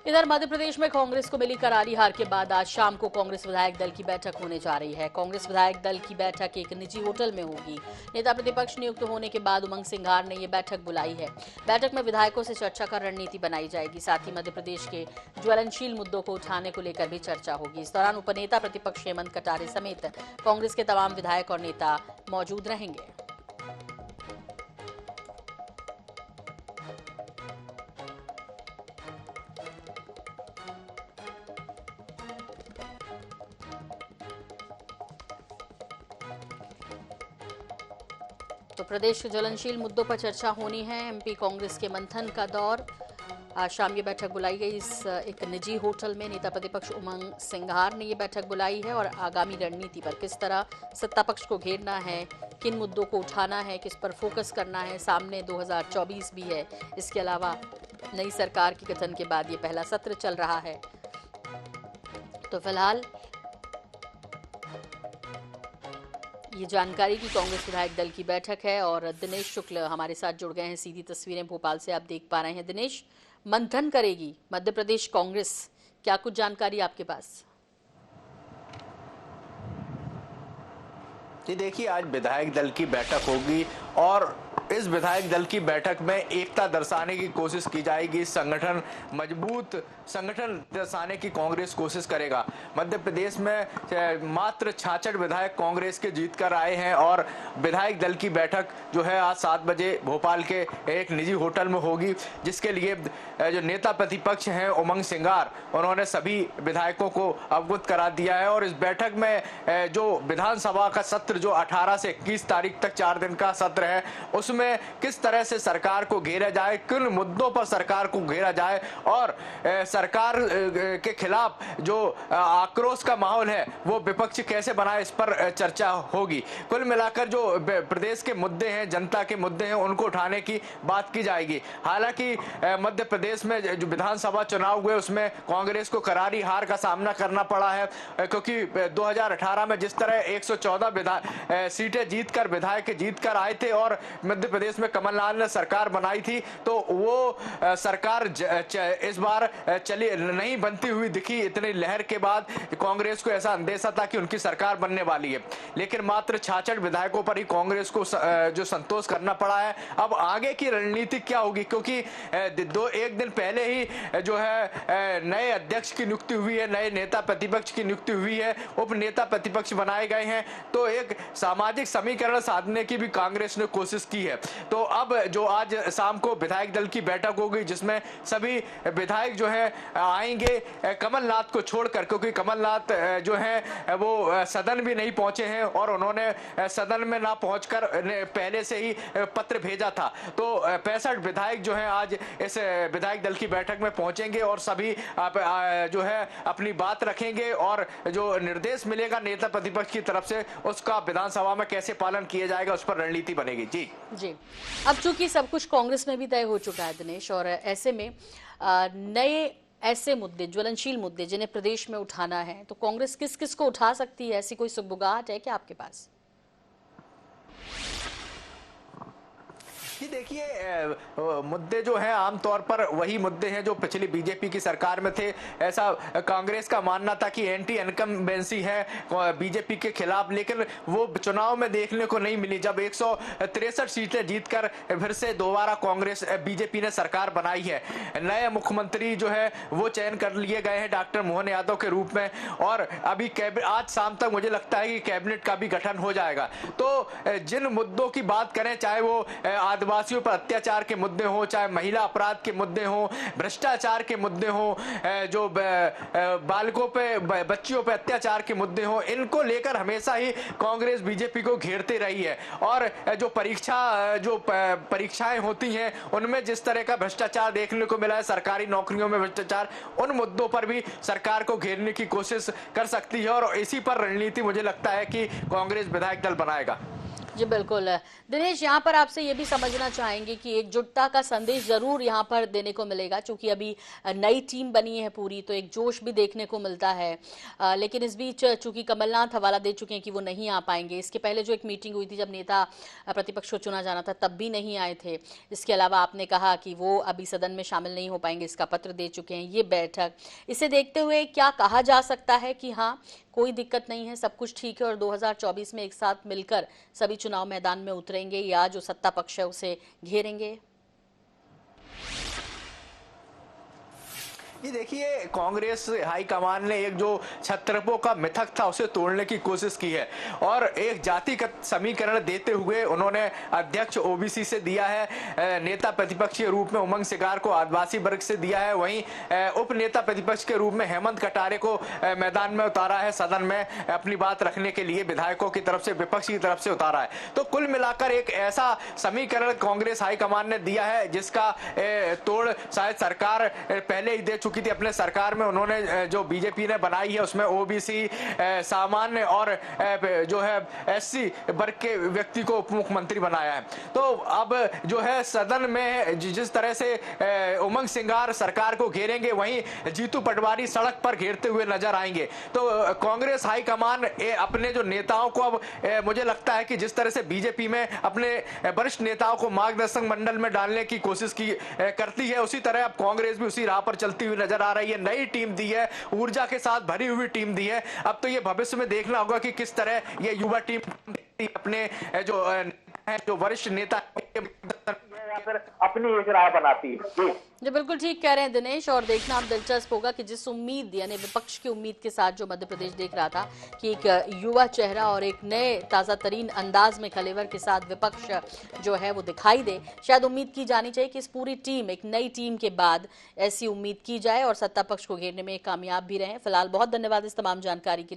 इधर मध्य प्रदेश में कांग्रेस को मिली करारी हार के बाद आज शाम को कांग्रेस विधायक दल की बैठक होने जा रही है। कांग्रेस विधायक दल की बैठक एक निजी होटल में होगी। नेता प्रतिपक्ष नियुक्त होने के बाद उमंग सिंघार ने ये बैठक बुलाई है। बैठक में विधायकों से चर्चा कर रणनीति बनाई जाएगी। साथ ही मध्य प्रदेश के ज्वलनशील मुद्दों को उठाने को लेकर भी चर्चा होगी। इस दौरान उपनेता प्रतिपक्ष हेमंत कटारे समेत कांग्रेस के तमाम विधायक और नेता मौजूद रहेंगे। तो प्रदेश के ज्वलनशील मुद्दों पर चर्चा होनी है। एमपी कांग्रेस के मंथन का दौर। आज शाम ये बैठक बुलाई गई इस एक निजी होटल में। नेता प्रतिपक्ष उमंग सिंघार ने ये बैठक बुलाई है और आगामी रणनीति पर किस तरह सत्ता पक्ष को घेरना है, किन मुद्दों को उठाना है, किस पर फोकस करना है। सामने 2024 भी है। इसके अलावा नई सरकार के गठन के बाद ये पहला सत्र चल रहा है। तो फिलहाल ये जानकारी की कांग्रेस विधायक दल की बैठक है और दिनेश शुक्ल हमारे साथ जुड़ गए हैं। सीधी तस्वीरें भोपाल से आप देख पा रहे हैं। दिनेश, मंथन करेगी मध्य प्रदेश कांग्रेस, क्या कुछ जानकारी आपके पास? जी देखिए, आज विधायक दल की बैठक होगी और इस विधायक दल की बैठक में एकता दर्शाने की कोशिश की जाएगी। संगठन मजबूत संगठन दर्शाने की कांग्रेस कोशिश करेगा। मध्य प्रदेश में मात्र 66 विधायक कांग्रेस के जीत कर आए हैं और विधायक दल की बैठक जो है आज 7 बजे भोपाल के एक निजी होटल में होगी, जिसके लिए जो नेता प्रतिपक्ष हैं उमंग सिंघार, उन्होंने सभी विधायकों को अवगत करा दिया है। और इस बैठक में जो विधानसभा का सत्र जो 18 से 21 तारीख तक 4 दिन का सत्र है, उसमें किस तरह से सरकार को घेरा जाए, किन मुद्दों पर सरकार को घेरा जाए और सरकार के खिलाफ जो आक्रोश का माहौल है वो विपक्ष कैसे बनाए, इस पर चर्चा होगी। कुल मिलाकर जो प्रदेश के मुद्दे हैं, जनता के मुद्दे हैं, उनको उठाने की बात की जाएगी। हालांकि मध्य प्रदेश में जो विधानसभा चुनाव हुए उसमें कांग्रेस को करारी हार का सामना करना पड़ा है, क्योंकि 2018 में जिस तरह 114 सीटें जीतकर विधायक जीतकर आए थे और मध्य प्रदेश में कमलनाथ ने सरकार बनाई थी, तो वो सरकार इस बार चली नहीं बनती हुई दिखी। इतनी लहर के बाद कांग्रेस को ऐसा अंदेशा था कि उनकी सरकार बनने वाली है, लेकिन मात्र 66 विधायकों पर ही कांग्रेस को जो संतोष करना पड़ा है। अब आगे की रणनीति क्या होगी, क्योंकि एक दिन पहले ही जो है नए अध्यक्ष की नियुक्ति हुई है, नए नेता प्रतिपक्ष की नियुक्ति हुई है, उप नेता प्रतिपक्ष बनाए गए हैं, तो एक सामाजिक समीकरण साधने की भी कांग्रेस ने कोशिश की है। तो अब जो आज शाम को विधायक दल की बैठक होगी, जिसमें सभी विधायक जो है आएंगे कमलनाथ को छोड़कर, क्योंकि कमलनाथ जो है वो सदन भी नहीं पहुंचे हैं और उन्होंने सदन में ना पहुंचकर पहले से ही पत्र भेजा था। तो 65 विधायक जो हैं आज इस विधायक दल की बैठक में पहुंचेंगे और सभी जो है अपनी बात रखेंगे और जो निर्देश मिलेगा नेता प्रतिपक्ष की तरफ से उसका विधानसभा में कैसे पालन किया जाएगा, उस पर रणनीति बनेगी। जी, अब चूंकि सब कुछ कांग्रेस में भी तय हो चुका है दिनेश, और ऐसे में नए ऐसे मुद्दे, ज्वलनशील मुद्दे जिन्हें प्रदेश में उठाना है, तो कांग्रेस किस किस को उठा सकती है? ऐसी कोई सुगबुगाहट है क्या आपके पास? जी देखिए, मुद्दे जो हैं आमतौर पर वही मुद्दे हैं जो पिछली बीजेपी की सरकार में थे। ऐसा कांग्रेस का मानना था कि एंटी इनकम्बेंसी है बीजेपी के खिलाफ, लेकिन वो चुनाव में देखने को नहीं मिली। जब 163 सीटें जीतकर फिर से दोबारा कांग्रेस बीजेपी ने सरकार बनाई है, नए मुख्यमंत्री जो है वो चयन कर लिए गए हैं डॉक्टर मोहन यादव के रूप में, और अभी आज शाम तक मुझे लगता है कि कैबिनेट का भी गठन हो जाएगा। तो जिन मुद्दों की बात करें, चाहे वो आदिवासियों पर अत्याचार के मुद्दे हो, चाहे महिला अपराध के मुद्दे हो, भ्रष्टाचार के मुद्दे हो, जो बालकों पे बच्चियों पे अत्याचार के मुद्दे हो, इनको लेकर हमेशा ही कांग्रेस बीजेपी को घेरते रही है। और जो परीक्षाएं होती हैं उनमें जिस तरह का भ्रष्टाचार देखने को मिला है, सरकारी नौकरियों में भ्रष्टाचार, उन मुद्दों पर भी सरकार को घेरने की कोशिश कर सकती है और इसी पर रणनीति मुझे लगता है कि कांग्रेस विधायक दल बनाएगा। जी बिल्कुल। दिनेश, यहाँ पर आपसे ये भी समझना चाहेंगे कि एकजुटता का संदेश जरूर यहाँ पर देने को मिलेगा, क्योंकि अभी नई टीम बनी है पूरी, तो एक जोश भी देखने को मिलता है। लेकिन इस बीच चूंकि कमलनाथ हवाला दे चुके हैं कि वो नहीं आ पाएंगे। इसके पहले जो एक मीटिंग हुई थी जब नेता प्रतिपक्ष को चुना जाना था, तब भी नहीं आए थे। इसके अलावा आपने कहा कि वो अभी सदन में शामिल नहीं हो पाएंगे, इसका पत्र दे चुके हैं। ये बैठक, इसे देखते हुए क्या कहा जा सकता है कि हाँ, कोई दिक्कत नहीं है, सब कुछ ठीक है और 2024 में एक साथ मिलकर सभी चुनाव मैदान में उतरेंगे, या जो सत्ता पक्ष है उसे घेरेंगे? ये देखिए, कांग्रेस हाईकमान ने एक जो छत्रपों का मिथक था उसे तोड़ने की कोशिश की है और एक जातिगत समीकरण देते हुए उन्होंने अध्यक्ष ओबीसी से दिया है, नेता प्रतिपक्ष के रूप में उमंग सिंगार को आदिवासी वर्ग से दिया है, वहीं उप नेता प्रतिपक्ष के रूप में हेमंत कटारे को मैदान में उतारा है, सदन में अपनी बात रखने के लिए विधायकों की तरफ से, विपक्ष की तरफ से उतारा है। तो कुल मिलाकर एक ऐसा समीकरण कांग्रेस हाईकमान ने दिया है जिसका तोड़ शायद सरकार पहले ही दे चुकी थी। अपने सरकार में उन्होंने जो बीजेपी ने बनाई है उसमें ओबीसी, सामान्य और जो है एससी वर्ग के व्यक्ति को उप मुख्यमंत्री बनाया है। तो अब जो है सदन में जिस तरह से उमंग सिंगार सरकार को घेरेंगे, वहीं जीतू पटवारी सड़क पर घेरते हुए नजर आएंगे। तो कांग्रेस हाईकमान अपने जो नेताओं को अब मुझे लगता है कि जिस तरह से बीजेपी में अपने वरिष्ठ नेताओं को मार्गदर्शक मंडल में डालने की कोशिश की करती है, उसी तरह अब कांग्रेस भी उसी राह पर चलती हुई नजर आ रही है। नई टीम दी है, ऊर्जा के साथ भरी हुई टीम दी है। अब तो ये भविष्य में देखना होगा कि किस तरह ये युवा टीम अपने जो वरिष्ठ नेता या फिर अपनी एक राह बनाती है। जी बिल्कुल ठीक कह रहे हैं दिनेश, और देखना अब दिलचस्प होगा कि जिस उम्मीद, यानी विपक्ष की उम्मीद के साथ जो मध्य प्रदेश देख रहा था कि एक युवा चेहरा और एक नए ताज़ा तरीन अंदाज में कलेवर के साथ विपक्ष जो है वो दिखाई दे, शायद उम्मीद की जानी चाहिए कि इस पूरी टीम, एक नई टीम के बाद ऐसी उम्मीद की जाए और सत्ता पक्ष को घेरने में कामयाब भी रहे। फिलहाल बहुत धन्यवाद इस तमाम जानकारी के लिए।